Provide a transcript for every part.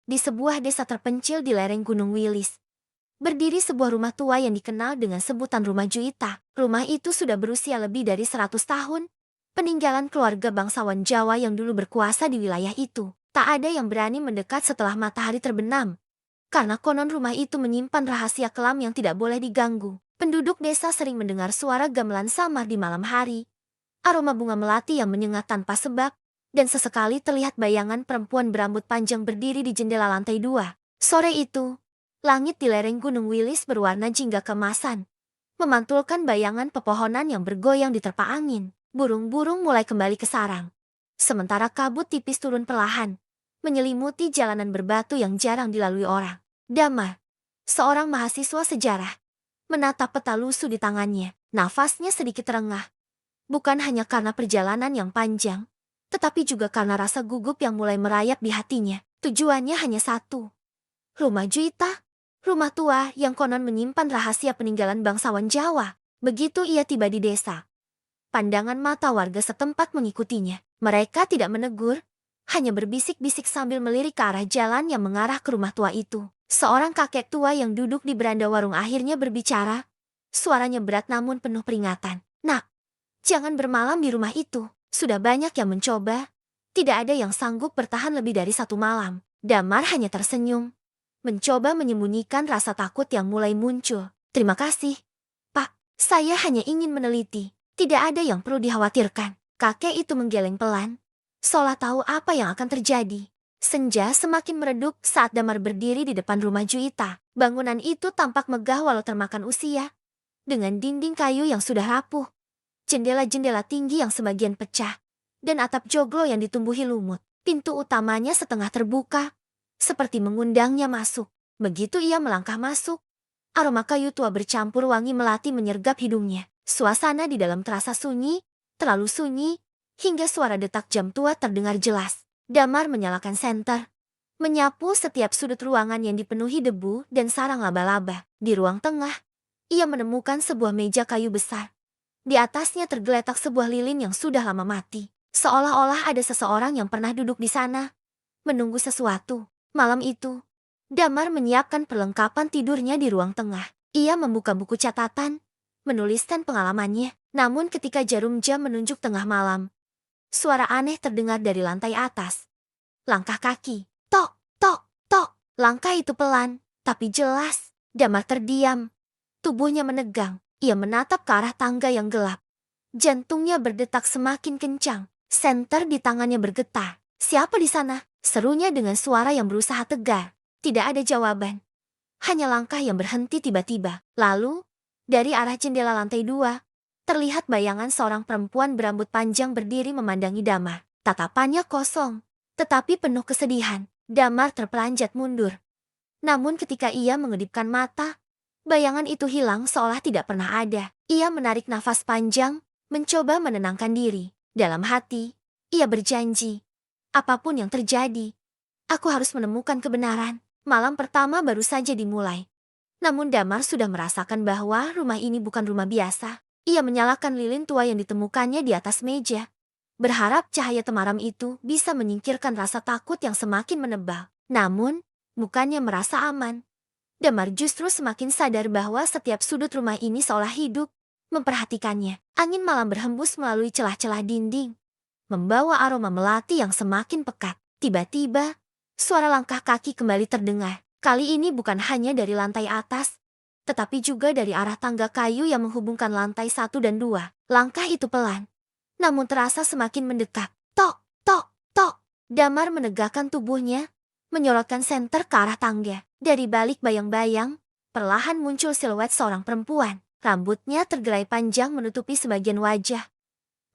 Di sebuah desa terpencil di lereng Gunung Wilis, berdiri sebuah rumah tua yang dikenal dengan sebutan Rumah Juita. Rumah itu sudah berusia lebih dari 100 tahun, peninggalan keluarga bangsawan Jawa yang dulu berkuasa di wilayah itu. Tak ada yang berani mendekat setelah matahari terbenam, karena konon rumah itu menyimpan rahasia kelam yang tidak boleh diganggu. Penduduk desa sering mendengar suara gamelan samar di malam hari, aroma bunga melati yang menyengat tanpa sebab, dan sesekali terlihat bayangan perempuan berambut panjang berdiri di jendela lantai 2. Sore itu, langit di lereng Gunung Wilis berwarna jingga keemasan, memantulkan bayangan pepohonan yang bergoyang diterpa angin. Burung-burung mulai kembali ke sarang, sementara kabut tipis turun perlahan, menyelimuti jalanan berbatu yang jarang dilalui orang. Damar, seorang mahasiswa sejarah, menatap peta lusuh di tangannya. Nafasnya sedikit terengah, bukan hanya karena perjalanan yang panjang, tetapi juga karena rasa gugup yang mulai merayap di hatinya. Tujuannya hanya satu, Rumah Juita, rumah tua yang konon menyimpan rahasia peninggalan bangsawan Jawa. Begitu ia tiba di desa, pandangan mata warga setempat mengikutinya. Mereka tidak menegur, hanya berbisik-bisik sambil melirik ke arah jalan yang mengarah ke rumah tua itu. Seorang kakek tua yang duduk di beranda warung akhirnya berbicara. Suaranya berat namun penuh peringatan. "Nak, jangan bermalam di rumah itu. Sudah banyak yang mencoba. Tidak ada yang sanggup bertahan lebih dari 1 malam." Damar hanya tersenyum, mencoba menyembunyikan rasa takut yang mulai muncul. "Terima kasih, Pak. Saya hanya ingin meneliti. Tidak ada yang perlu dikhawatirkan." Kakek itu menggeleng pelan, seolah tahu apa yang akan terjadi. Senja semakin meredup saat Damar berdiri di depan rumah Juita. Bangunan itu tampak megah walau termakan usia, dengan dinding kayu yang sudah rapuh, jendela-jendela tinggi yang sebagian pecah, dan atap joglo yang ditumbuhi lumut. Pintu utamanya setengah terbuka, seperti mengundangnya masuk. Begitu ia melangkah masuk, aroma kayu tua bercampur wangi melati menyergap hidungnya. Suasana di dalam terasa sunyi, terlalu sunyi, hingga suara detak jam tua terdengar jelas. Damar menyalakan senter, menyapu setiap sudut ruangan yang dipenuhi debu dan sarang laba-laba. Di ruang tengah, ia menemukan sebuah meja kayu besar. Di atasnya tergeletak sebuah lilin yang sudah lama mati. Seolah-olah ada seseorang yang pernah duduk di sana, menunggu sesuatu. Malam itu, Damar menyiapkan perlengkapan tidurnya di ruang tengah. Ia membuka buku catatan, menuliskan pengalamannya. Namun ketika jarum jam menunjuk tengah malam, suara aneh terdengar dari lantai atas. Langkah kaki. Tok, tok, tok. Langkah itu pelan, tapi jelas. Damar terdiam. Tubuhnya menegang. Ia menatap ke arah tangga yang gelap. Jantungnya berdetak semakin kencang. Senter di tangannya bergetar. "Siapa di sana?" serunya dengan suara yang berusaha tegar. Tidak ada jawaban. Hanya langkah yang berhenti tiba-tiba. Lalu, dari arah jendela lantai 2, terlihat bayangan seorang perempuan berambut panjang berdiri memandangi Damar. Tatapannya kosong, tetapi penuh kesedihan. Damar terpelanjat mundur. Namun ketika ia mengedipkan mata, bayangan itu hilang seolah tidak pernah ada. Ia menarik nafas panjang, mencoba menenangkan diri. Dalam hati, ia berjanji, apapun yang terjadi, aku harus menemukan kebenaran. Malam pertama baru saja dimulai. Namun Damar sudah merasakan bahwa rumah ini bukan rumah biasa. Ia menyalakan lilin tua yang ditemukannya di atas meja, berharap cahaya temaram itu bisa menyingkirkan rasa takut yang semakin menebal. Namun, bukannya merasa aman, Damar justru semakin sadar bahwa setiap sudut rumah ini seolah hidup, memperhatikannya. Angin malam berhembus melalui celah-celah dinding, membawa aroma melati yang semakin pekat. Tiba-tiba, suara langkah kaki kembali terdengar. Kali ini bukan hanya dari lantai atas, tetapi juga dari arah tangga kayu yang menghubungkan lantai 1 dan 2. Langkah itu pelan, namun terasa semakin mendekat. Tok, tok, tok. Damar menegakkan tubuhnya, menyorotkan senter ke arah tangga. Dari balik bayang-bayang, perlahan muncul siluet seorang perempuan. Rambutnya tergelai panjang menutupi sebagian wajah.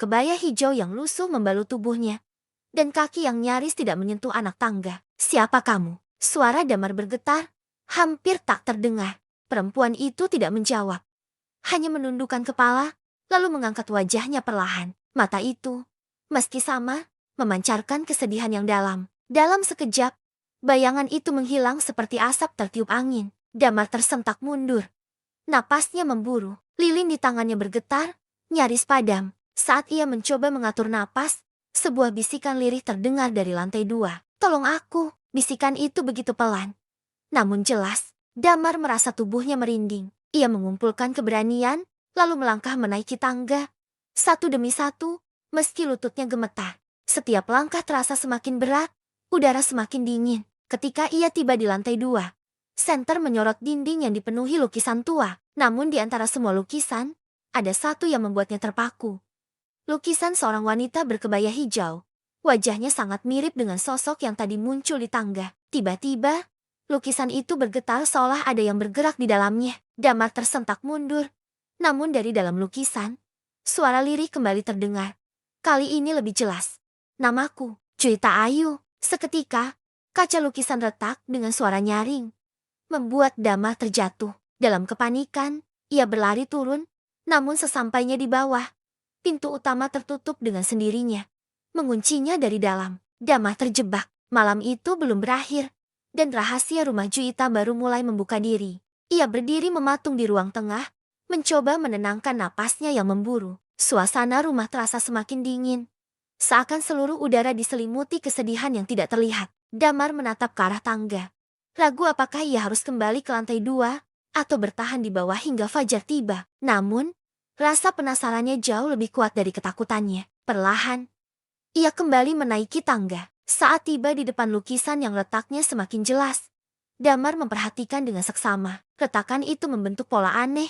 Kebaya hijau yang lusuh membalut tubuhnya, dan kaki yang nyaris tidak menyentuh anak tangga. "Siapa kamu?" Suara Damar bergetar, hampir tak terdengar. Perempuan itu tidak menjawab, hanya menundukkan kepala, lalu mengangkat wajahnya perlahan. Mata itu, meski sama, memancarkan kesedihan yang dalam. Dalam sekejap, bayangan itu menghilang seperti asap tertiup angin. Damar tersentak mundur. Napasnya memburu, lilin di tangannya bergetar, nyaris padam. Saat ia mencoba mengatur napas, sebuah bisikan lirih terdengar dari lantai 2. "Tolong aku." Bisikan itu begitu pelan, namun jelas. Damar merasa tubuhnya merinding. Ia mengumpulkan keberanian, lalu melangkah menaiki tangga. Satu demi satu, meski lututnya gemetar. Setiap langkah terasa semakin berat, udara semakin dingin. Ketika ia tiba di lantai 2, Center menyorot dinding yang dipenuhi lukisan tua. Namun di antara semua lukisan, ada satu yang membuatnya terpaku. Lukisan seorang wanita berkebaya hijau. Wajahnya sangat mirip dengan sosok yang tadi muncul di tangga. Tiba-tiba, lukisan itu bergetar seolah ada yang bergerak di dalamnya. Damar tersentak mundur. Namun dari dalam lukisan, suara lirih kembali terdengar. Kali ini lebih jelas. Namaku, Juita Ayu. Seketika, kaca lukisan retak dengan suara nyaring, membuat Damar terjatuh. Dalam kepanikan, ia berlari turun. Namun sesampainya di bawah, pintu utama tertutup dengan sendirinya, menguncinya dari dalam. Damar terjebak. Malam itu belum berakhir, dan rahasia rumah Juita baru mulai membuka diri. Ia berdiri mematung di ruang tengah, mencoba menenangkan napasnya yang memburu. Suasana rumah terasa semakin dingin, seakan seluruh udara diselimuti kesedihan yang tidak terlihat. Damar menatap ke arah tangga, ragu apakah ia harus kembali ke lantai 2 atau bertahan di bawah hingga fajar tiba. Namun, rasa penasarannya jauh lebih kuat dari ketakutannya. Perlahan, ia kembali menaiki tangga. Saat tiba di depan lukisan yang letaknya semakin jelas, Damar memperhatikan dengan seksama. Retakan itu membentuk pola aneh,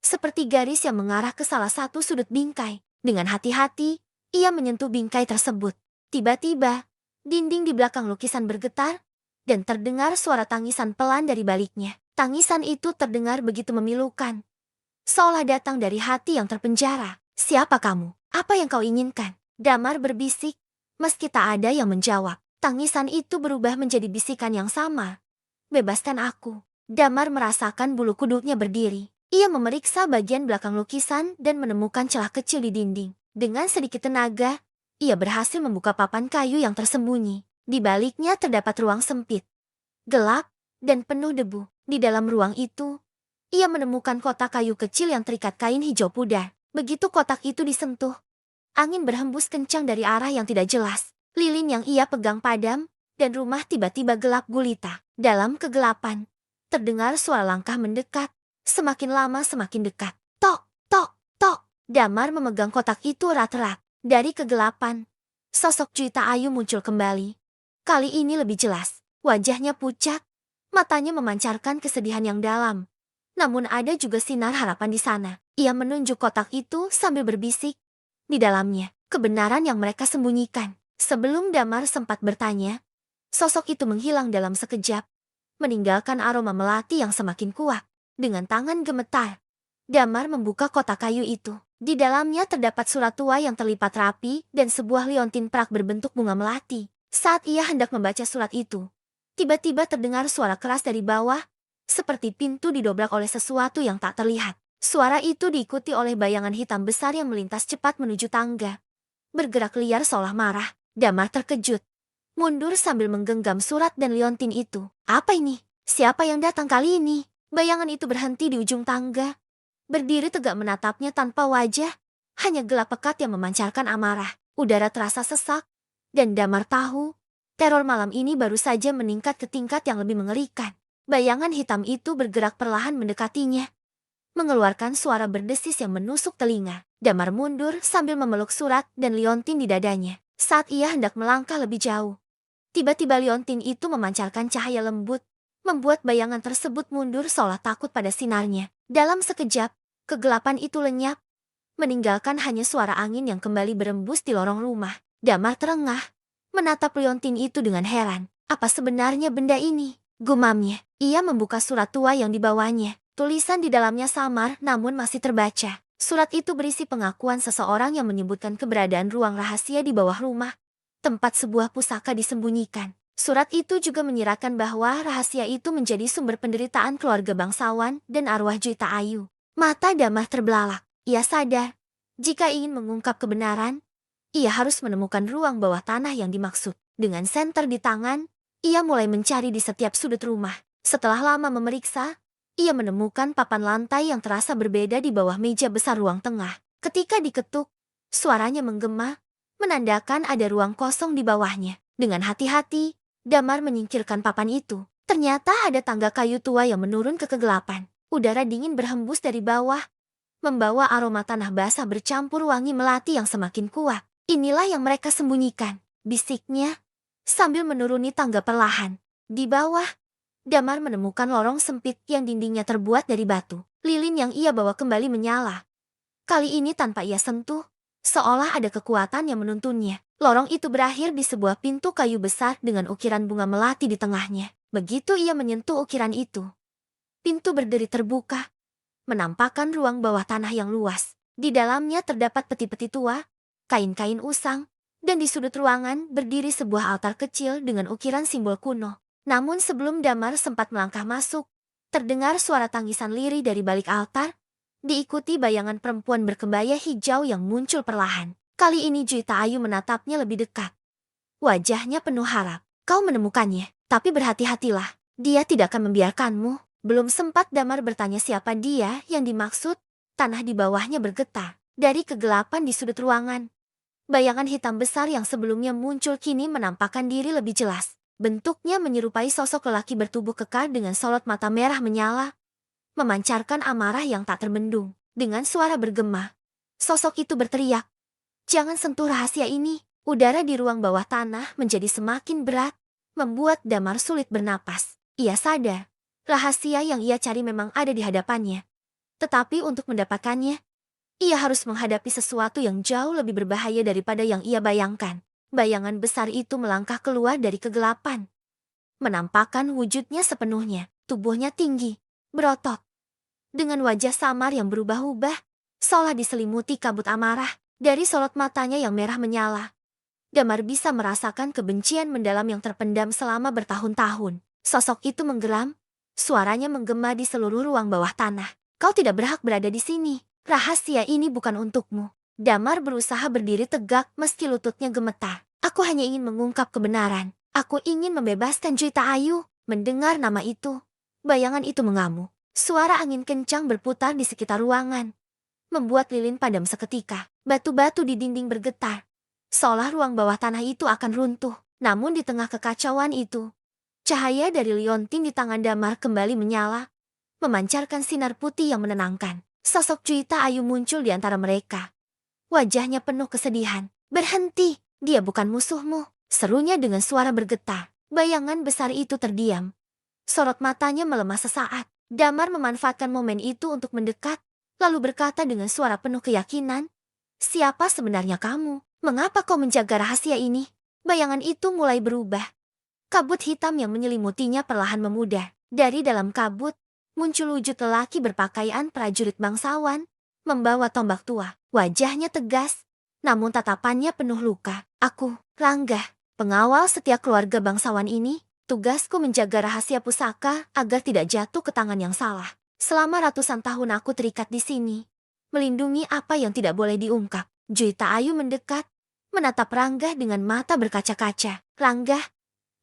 seperti garis yang mengarah ke salah satu sudut bingkai. Dengan hati-hati, ia menyentuh bingkai tersebut. Tiba-tiba, dinding di belakang lukisan bergetar, dan terdengar suara tangisan pelan dari baliknya. Tangisan itu terdengar begitu memilukan, seolah datang dari hati yang terpenjara. Siapa kamu? Apa yang kau inginkan? Damar berbisik, meski tak ada yang menjawab. Tangisan itu berubah menjadi bisikan yang sama. Bebaskan aku. Damar merasakan bulu kuduknya berdiri. Ia memeriksa bagian belakang lukisan dan menemukan celah kecil di dinding. Dengan sedikit tenaga, ia berhasil membuka papan kayu yang tersembunyi. Di baliknya terdapat ruang sempit, gelap, dan penuh debu. Di dalam ruang itu, ia menemukan kotak kayu kecil yang terikat kain hijau pudar. Begitu kotak itu disentuh, angin berhembus kencang dari arah yang tidak jelas. Lilin yang ia pegang padam, dan rumah tiba-tiba gelap gulita. Dalam kegelapan, terdengar suara langkah mendekat, semakin lama semakin dekat. Tok, tok, tok. Damar memegang kotak itu erat-erat. Dari kegelapan, sosok Juita Ayu muncul kembali. Kali ini lebih jelas. Wajahnya pucat, matanya memancarkan kesedihan yang dalam. Namun ada juga sinar harapan di sana. Ia menunjuk kotak itu sambil berbisik. Di dalamnya, kebenaran yang mereka sembunyikan. Sebelum Damar sempat bertanya, sosok itu menghilang dalam sekejap, meninggalkan aroma melati yang semakin kuat. Dengan tangan gemetar, Damar membuka kotak kayu itu. Di dalamnya terdapat surat tua yang terlipat rapi dan sebuah liontin perak berbentuk bunga melati. Saat ia hendak membaca surat itu, tiba-tiba terdengar suara keras dari bawah, seperti pintu didobrak oleh sesuatu yang tak terlihat. Suara itu diikuti oleh bayangan hitam besar yang melintas cepat menuju tangga, bergerak liar seolah marah. Damar terkejut, mundur sambil menggenggam surat dan liontin itu. Apa ini? Siapa yang datang kali ini? Bayangan itu berhenti di ujung tangga, berdiri tegak menatapnya tanpa wajah, hanya gelap pekat yang memancarkan amarah. Udara terasa sesak, dan Damar tahu, teror malam ini baru saja meningkat ke tingkat yang lebih mengerikan. Bayangan hitam itu bergerak perlahan mendekatinya, mengeluarkan suara berdesis yang menusuk telinga. Damar mundur sambil memeluk surat dan liontin di dadanya. Saat ia hendak melangkah lebih jauh, tiba-tiba liontin itu memancarkan cahaya lembut, membuat bayangan tersebut mundur seolah takut pada sinarnya. Dalam sekejap, kegelapan itu lenyap, meninggalkan hanya suara angin yang kembali berembus di lorong rumah. Damar terengah, menatap liontin itu dengan heran. Apa sebenarnya benda ini? Gumamnya. Ia membuka surat tua yang dibawanya. Tulisan di dalamnya samar namun masih terbaca. Surat itu berisi pengakuan seseorang yang menyebutkan keberadaan ruang rahasia di bawah rumah, tempat sebuah pusaka disembunyikan. Surat itu juga menyiratkan bahwa rahasia itu menjadi sumber penderitaan keluarga bangsawan dan arwah Juita Ayu. Mata Damar terbelalak. Ia sadar, jika ingin mengungkap kebenaran, ia harus menemukan ruang bawah tanah yang dimaksud. Dengan senter di tangan, ia mulai mencari di setiap sudut rumah. Setelah lama memeriksa, ia menemukan papan lantai yang terasa berbeda di bawah meja besar ruang tengah. Ketika diketuk, suaranya menggema, menandakan ada ruang kosong di bawahnya. Dengan hati-hati, Damar menyingkirkan papan itu. Ternyata ada tangga kayu tua yang menurun ke kegelapan. Udara dingin berhembus dari bawah, membawa aroma tanah basah bercampur wangi melati yang semakin kuat. Inilah yang mereka sembunyikan, bisiknya, sambil menuruni tangga perlahan. Di bawah, Damar menemukan lorong sempit yang dindingnya terbuat dari batu. Lilin yang ia bawa kembali menyala. Kali ini tanpa ia sentuh, seolah ada kekuatan yang menuntunnya. Lorong itu berakhir di sebuah pintu kayu besar dengan ukiran bunga melati di tengahnya. Begitu ia menyentuh ukiran itu, pintu berderi terbuka, menampakkan ruang bawah tanah yang luas. Di dalamnya terdapat peti-peti tua, kain-kain usang, dan di sudut ruangan berdiri sebuah altar kecil dengan ukiran simbol kuno. Namun sebelum Damar sempat melangkah masuk, terdengar suara tangisan lirih dari balik altar, diikuti bayangan perempuan berkebaya hijau yang muncul perlahan. Kali ini Juita Ayu menatapnya lebih dekat. Wajahnya penuh harap. Kau menemukannya, tapi berhati-hatilah. Dia tidak akan membiarkanmu. Belum sempat Damar bertanya siapa dia yang dimaksud, tanah di bawahnya bergetar. Dari kegelapan di sudut ruangan, bayangan hitam besar yang sebelumnya muncul kini menampakkan diri lebih jelas. Bentuknya menyerupai sosok lelaki bertubuh kekar dengan sorot mata merah menyala, memancarkan amarah yang tak terbendung. Dengan suara bergema, sosok itu berteriak, "Jangan sentuh rahasia ini." Udara di ruang bawah tanah menjadi semakin berat, membuat Damar sulit bernapas. Ia sadar, rahasia yang ia cari memang ada di hadapannya. Tetapi untuk mendapatkannya, ia harus menghadapi sesuatu yang jauh lebih berbahaya daripada yang ia bayangkan. Bayangan besar itu melangkah keluar dari kegelapan, menampakkan wujudnya sepenuhnya. Tubuhnya tinggi, berotot, dengan wajah samar yang berubah-ubah, seolah diselimuti kabut amarah. Dari sorot matanya yang merah menyala, Damar bisa merasakan kebencian mendalam yang terpendam selama bertahun-tahun. Sosok itu menggeram, suaranya menggema di seluruh ruang bawah tanah. "Kau tidak berhak berada di sini. Rahasia ini bukan untukmu." Damar berusaha berdiri tegak meski lututnya gemetar. "Aku hanya ingin mengungkap kebenaran. Aku ingin membebaskan Juita Ayu." Mendengar nama itu, bayangan itu mengamuk. Suara angin kencang berputar di sekitar ruangan, membuat lilin padam seketika. Batu-batu di dinding bergetar, seolah ruang bawah tanah itu akan runtuh. Namun di tengah kekacauan itu, cahaya dari liontin di tangan Damar kembali menyala, memancarkan sinar putih yang menenangkan. Sosok Juita Ayu muncul di antara mereka. Wajahnya penuh kesedihan. "Berhenti, dia bukan musuhmu," serunya dengan suara bergetar. Bayangan besar itu terdiam. Sorot matanya melemah sesaat. Damar memanfaatkan momen itu untuk mendekat, lalu berkata dengan suara penuh keyakinan, "Siapa sebenarnya kamu? Mengapa kau menjaga rahasia ini?" Bayangan itu mulai berubah. Kabut hitam yang menyelimutinya perlahan memudar. Dari dalam kabut, muncul wujud lelaki berpakaian prajurit bangsawan, membawa tombak tua. Wajahnya tegas, namun tatapannya penuh luka. "Aku, Rangga, pengawal setia keluarga bangsawan ini. Tugasku menjaga rahasia pusaka agar tidak jatuh ke tangan yang salah. Selama ratusan tahun aku terikat di sini, melindungi apa yang tidak boleh diungkap." Juita Ayu mendekat, menatap Rangga dengan mata berkaca-kaca. "Rangga,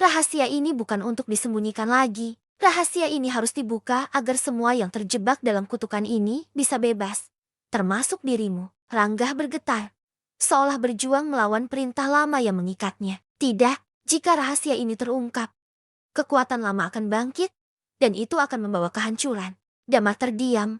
rahasia ini bukan untuk disembunyikan lagi. Rahasia ini harus dibuka agar semua yang terjebak dalam kutukan ini bisa bebas, termasuk dirimu." Rangga bergetar, seolah berjuang melawan perintah lama yang mengikatnya. "Tidak, jika rahasia ini terungkap, kekuatan lama akan bangkit, dan itu akan membawa kehancuran." Damar terdiam,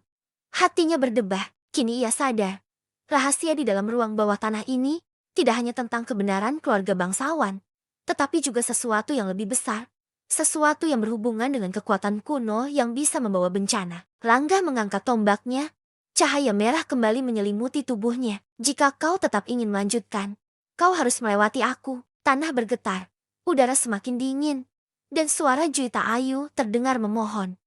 hatinya berdebah. Kini ia sadar, rahasia di dalam ruang bawah tanah ini tidak hanya tentang kebenaran keluarga bangsawan, tetapi juga sesuatu yang lebih besar, sesuatu yang berhubungan dengan kekuatan kuno yang bisa membawa bencana. Rangga mengangkat tombaknya, cahaya merah kembali menyelimuti tubuhnya. "Jika kau tetap ingin melanjutkan, kau harus melewati aku." Tanah bergetar, udara semakin dingin, dan suara Juita Ayu terdengar memohon,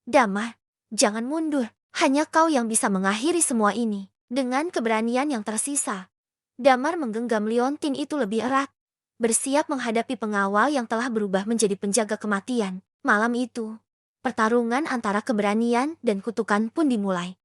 "Damar, jangan mundur. Hanya kau yang bisa mengakhiri semua ini." Dengan keberanian yang tersisa, Damar menggenggam liontin itu lebih erat, bersiap menghadapi pengawal yang telah berubah menjadi penjaga kematian. Malam itu, pertarungan antara keberanian dan kutukan pun dimulai.